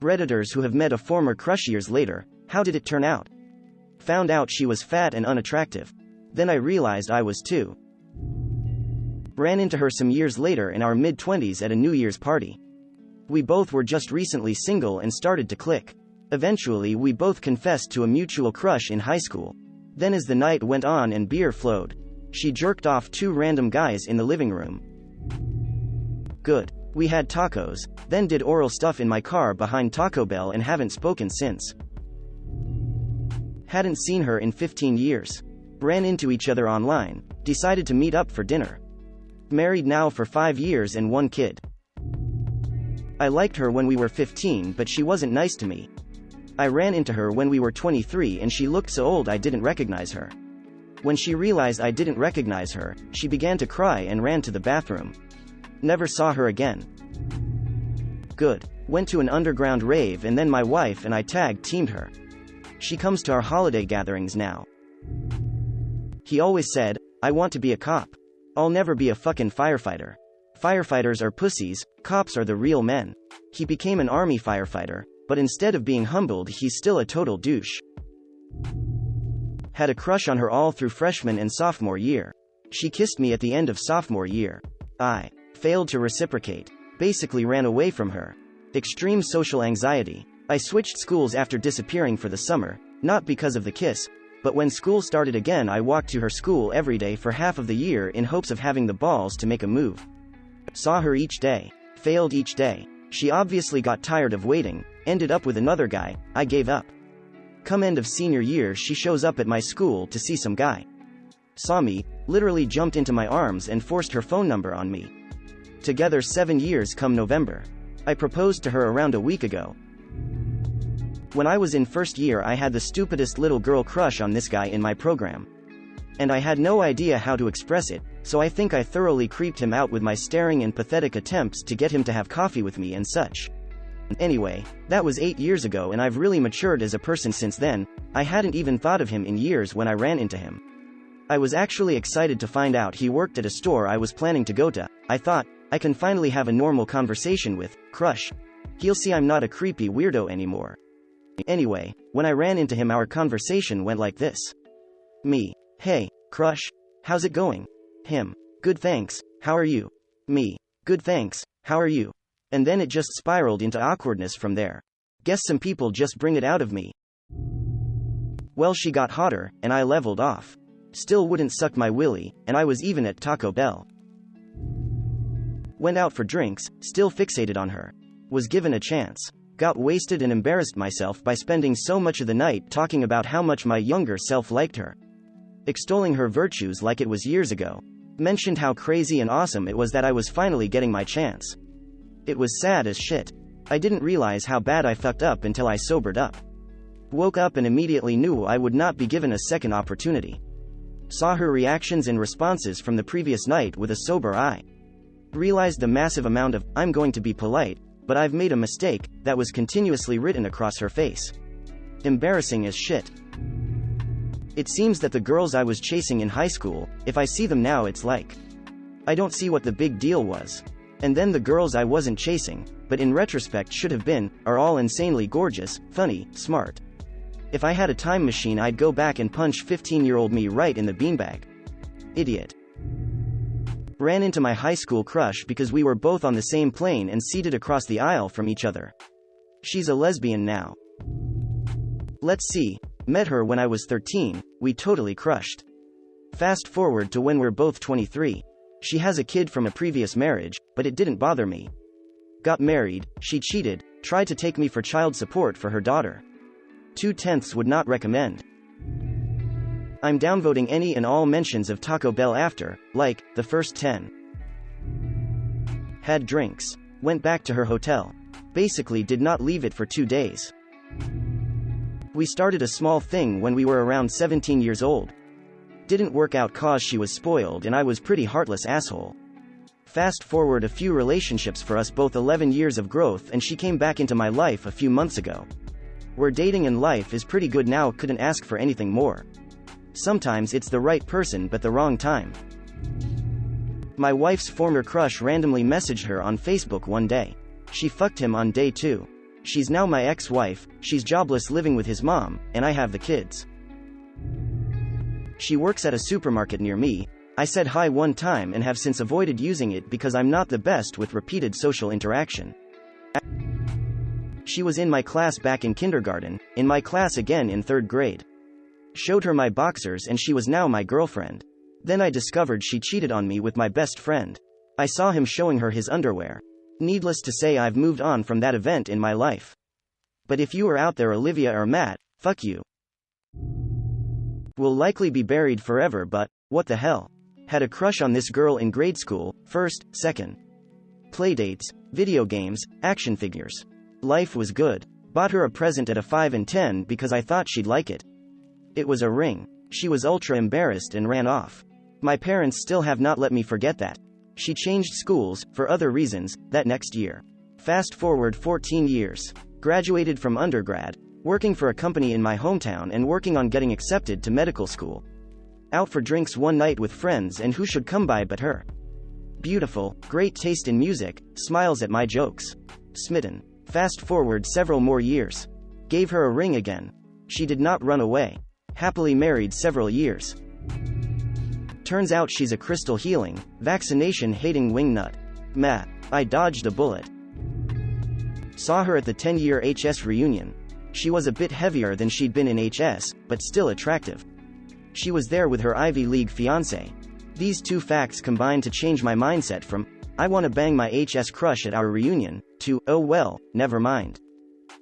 Redditors who have met a former crush years later, how did it turn out? Found out she was fat and unattractive. Then I realized I was too. Ran into her some years later in our mid-20s at a New Year's party. We both were just recently single and started to click. Eventually we both confessed to a mutual crush in high school. Then as the night went on and beer flowed, she jerked off 2 random guys in the living room. Good. We had tacos, then did oral stuff in my car behind Taco Bell and haven't spoken since. Hadn't seen her in 15 years. Ran into each other online, decided to meet up for dinner. Married now for 5 years and 1 kid. I liked her when we were 15, but she wasn't nice to me. I ran into her when we were 23 and she looked so old I didn't recognize her. When she realized I didn't recognize her, she began to cry and ran to the bathroom. Never saw her again. Good. Went to an underground rave and then my wife and I tag-teamed her. She comes to our holiday gatherings now. He always said, I want to be a cop. I'll never be a fucking firefighter. Firefighters are pussies, cops are the real men. He became an army firefighter, but instead of being humbled he's still a total douche. Had a crush on her all through freshman and sophomore year. She kissed me at the end of sophomore year. I failed to reciprocate. Basically ran away from her. Extreme social anxiety. I switched schools after disappearing for the summer, not because of the kiss, but when school started again I walked to her school every day for half of the year in hopes of having the balls to make a move. Saw her each day. Failed each day. She obviously got tired of waiting, ended up with another guy, I gave up. Come end of senior year she shows up at my school to see some guy. Saw me, literally jumped into my arms and forced her phone number on me. Together 7 years come November. I proposed to her around a week ago. When I was in first year I had the stupidest little girl crush on this guy in my program. And I had no idea how to express it, so I think I thoroughly creeped him out with my staring and pathetic attempts to get him to have coffee with me and such. Anyway, that was 8 years ago and I've really matured as a person since then. I hadn't even thought of him in years when I ran into him. I was actually excited to find out he worked at a store I was planning to go to. I thought, I can finally have a normal conversation with crush. He'll see I'm not a creepy weirdo anymore. Anyway, when I ran into him our conversation went like this. Me. Hey, crush. How's it going? Him. Good thanks, how are you? Me. Good thanks, how are you? And then it just spiraled into awkwardness from there. Guess some people just bring it out of me. Well, she got hotter, and I leveled off. Still wouldn't suck my willy, and I was even at Taco Bell. Went out for drinks, still fixated on her. Was given a chance. Got wasted and embarrassed myself by spending so much of the night talking about how much my younger self liked her. Extolling her virtues like it was years ago. Mentioned how crazy and awesome it was that I was finally getting my chance. It was sad as shit. I didn't realize how bad I fucked up until I sobered up. Woke up and immediately knew I would not be given a second opportunity. Saw her reactions and responses from the previous night with a sober eye. Realized the massive amount of, I'm going to be polite, but I've made a mistake, that was continuously written across her face. Embarrassing as shit. It seems that the girls I was chasing in high school, if I see them now it's like, I don't see what the big deal was. And then the girls I wasn't chasing, but in retrospect should have been, are all insanely gorgeous, funny, smart. If I had a time machine I'd go back and punch 15-year-old me right in the beanbag. Idiot. Ran into my high school crush because we were both on the same plane and seated across the aisle from each other. She's a lesbian now. Let's see. Met her when I was 13, we totally crushed. Fast forward to when we're both 23. She has a kid from a previous marriage, but it didn't bother me. Got married, she cheated, tried to take me for child support for her daughter. 2/10 would not recommend. I'm downvoting any and all mentions of Taco Bell after, like, the first 10. Had drinks. Went back to her hotel. Basically did not leave it for 2 days. We started a small thing when we were around 17 years old. Didn't work out cause she was spoiled and I was pretty heartless asshole. Fast forward a few relationships for us both 11 years of growth and she came back into my life a few months ago. We're dating and life is pretty good now, couldn't ask for anything more. Sometimes it's the right person but the wrong time. My wife's former crush randomly messaged her on Facebook one day. She fucked him on day 2. She's now my ex-wife, she's jobless living with his mom, and I have the kids. She works at a supermarket near me. I said hi one time and have since avoided using it because I'm not the best with repeated social interaction. She was in my class back in kindergarten, in my class again in 3rd grade. Showed her my boxers and she was now my girlfriend. Then I discovered she cheated on me with my best friend. I saw him showing her his underwear. Needless to say, I've moved on from that event in my life. But if you are out there, Olivia or Matt, fuck you. Will likely be buried forever, but what the hell? Had a crush on this girl in grade school, 1st, 2nd. Playdates, video games, action figures. Life was good. Bought her a present at a 5 and 10 because I thought she'd like it. It was a ring. She was ultra embarrassed and ran off. My parents still have not let me forget that. She changed schools, for other reasons, that next year. Fast forward 14 years. Graduated from undergrad, working for a company in my hometown and working on getting accepted to medical school. Out for drinks one night with friends, and who should come by but her. Beautiful, great taste in music, smiles at my jokes. Smitten. Fast forward several more years. Gave her a ring again. She did not run away. Happily married several years. Turns out she's a crystal healing, vaccination-hating wingnut. Matt. I dodged a bullet. Saw her at the 10-year HS reunion. She was a bit heavier than she'd been in HS, but still attractive. She was there with her Ivy League fiancé. These two facts combined to change my mindset from, I wanna bang my HS crush at our reunion, to, oh well, never mind.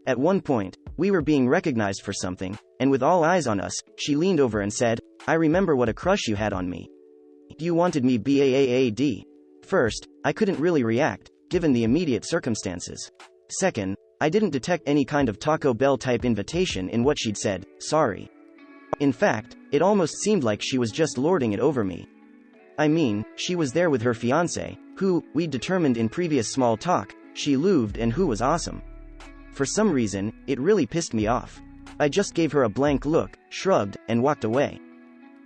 At one point, we were being recognized for something, and with all eyes on us, she leaned over and said, I remember what a crush you had on me. You wanted me BAAAD. First, I couldn't really react, given the immediate circumstances. Second, I didn't detect any kind of Taco Bell type invitation in what she'd said, sorry. In fact, it almost seemed like she was just lording it over me. I mean, she was there with her fiancé, who, we'd determined in previous small talk, she loved and who was awesome. For some reason, it really pissed me off. I just gave her a blank look, shrugged, and walked away.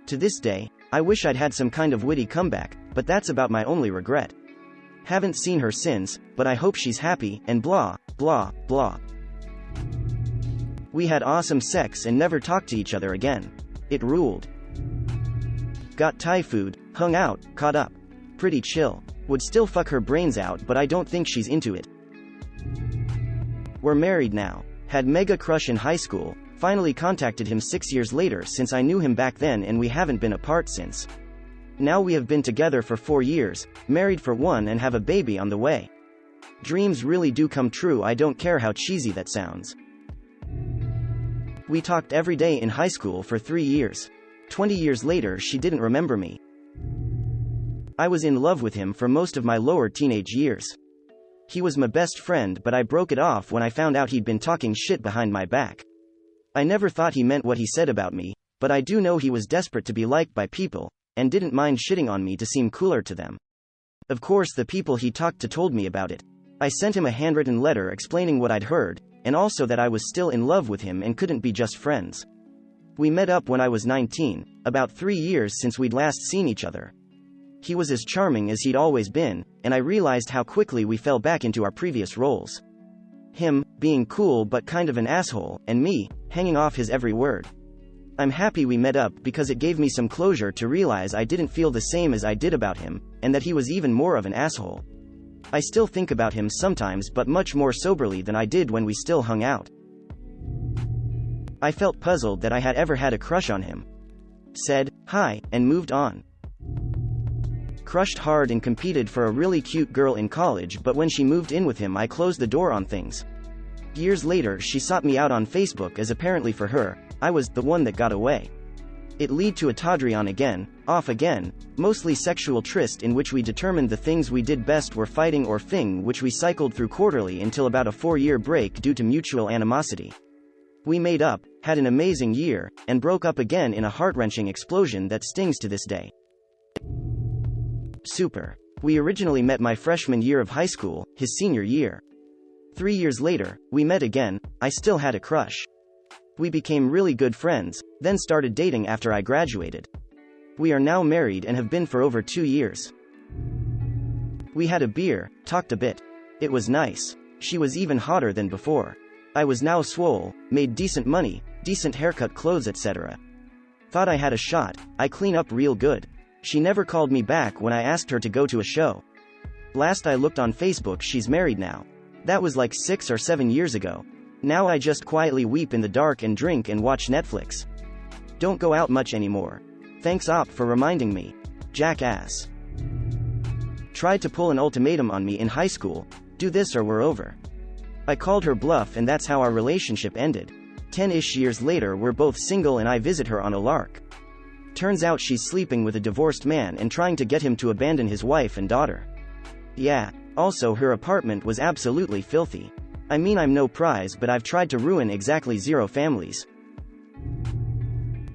To this day, I wish I'd had some kind of witty comeback, but that's about my only regret. Haven't seen her since, but I hope she's happy, and blah, blah, blah. We had awesome sex and never talked to each other again. It ruled. Got Thai food, hung out, caught up. Pretty chill. Would still fuck her brains out, but I don't think she's into it. We're married now. Had mega crush in high school, finally contacted him 6 years later since I knew him back then, and we haven't been apart since. Now we have been together for 4 years, married for 1 and have a baby on the way. Dreams really do come true, I don't care how cheesy that sounds. We talked every day in high school for 3 years. 20 years later she didn't remember me. I was in love with him for most of my lower teenage years. He was my best friend, but I broke it off when I found out he'd been talking shit behind my back. I never thought he meant what he said about me, but I do know he was desperate to be liked by people, and didn't mind shitting on me to seem cooler to them. Of course the people he talked to told me about it. I sent him a handwritten letter explaining what I'd heard, and also that I was still in love with him and couldn't be just friends. We met up when I was 19, about 3 years since we'd last seen each other. He was as charming as he'd always been, and I realized how quickly we fell back into our previous roles. Him, being cool but kind of an asshole, and me, hanging off his every word. I'm happy we met up because it gave me some closure to realize I didn't feel the same as I did about him, and that he was even more of an asshole. I still think about him sometimes, but much more soberly than I did when we still hung out. I felt puzzled that I had ever had a crush on him. Said, hi, and moved on. Crushed hard and competed for a really cute girl in college, but when she moved in with him I closed the door on things. Years later she sought me out on Facebook as apparently for her, I was the one that got away. It led to a tawdry on again, off again, mostly sexual tryst in which we determined the things we did best were fighting or fing, which we cycled through quarterly until about a 4-year break due to mutual animosity. We made up, had an amazing year, and broke up again in a heart-wrenching explosion that stings to this day. Super. We originally met my freshman year of high school, his senior year. 3 years later, we met again. I still had a crush. We became really good friends, then started dating after I graduated. We are now married and have been for over 2 years. We had a beer, talked a bit. It was nice. She was even hotter than before. I was now swole, made decent money, decent haircut, clothes, etc. Thought I had a shot, I clean up real good. She never called me back when I asked her to go to a show. Last I looked on Facebook, she's married now. That was like 6 or 7 years ago. Now I just quietly weep in the dark and drink and watch Netflix. Don't go out much anymore. Thanks op for reminding me. Jackass. Tried to pull an ultimatum on me in high school, do this or we're over. I called her bluff and that's how our relationship ended. 10-ish years later we're both single and I visit her on a lark. Turns out she's sleeping with a divorced man and trying to get him to abandon his wife and daughter. Yeah, also her apartment was absolutely filthy. I mean, I'm no prize, but I've tried to ruin exactly 0 families.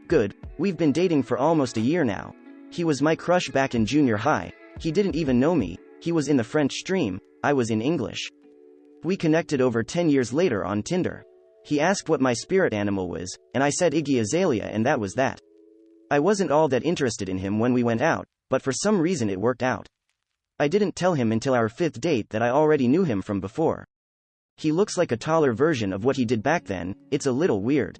Good, we've been dating for almost a year now. He was my crush back in junior high. He didn't even know me, he was in the French stream, I was in English. We connected over 10 years later on Tinder. He asked what my spirit animal was, and I said Iggy Azalea, and that was that. I wasn't all that interested in him when we went out, but for some reason it worked out. I didn't tell him until our 5th date that I already knew him from before. He looks like a taller version of what he did back then, it's a little weird.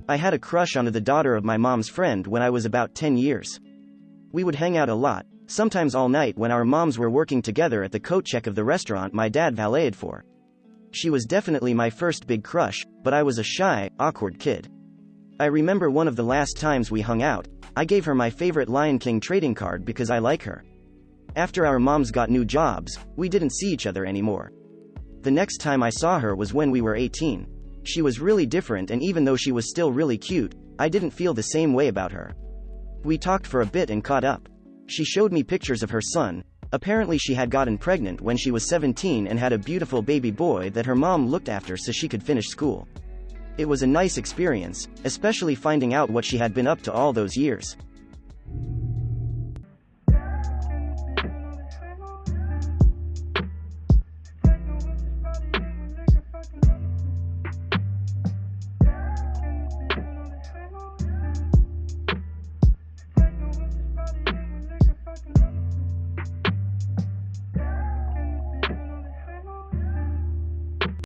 I had a crush on the daughter of my mom's friend when I was about 10 years. We would hang out a lot, sometimes all night when our moms were working together at the coat check of the restaurant my dad valeted for. She was definitely my first big crush, but I was a shy, awkward kid. I remember one of the last times we hung out, I gave her my favorite Lion King trading card because I like her. After our moms got new jobs, we didn't see each other anymore. The next time I saw her was when we were 18. She was really different, and even though she was still really cute, I didn't feel the same way about her. We talked for a bit and caught up. She showed me pictures of her son. Apparently she had gotten pregnant when she was 17 and had a beautiful baby boy that her mom looked after so she could finish school. It was a nice experience, especially finding out what she had been up to all those years.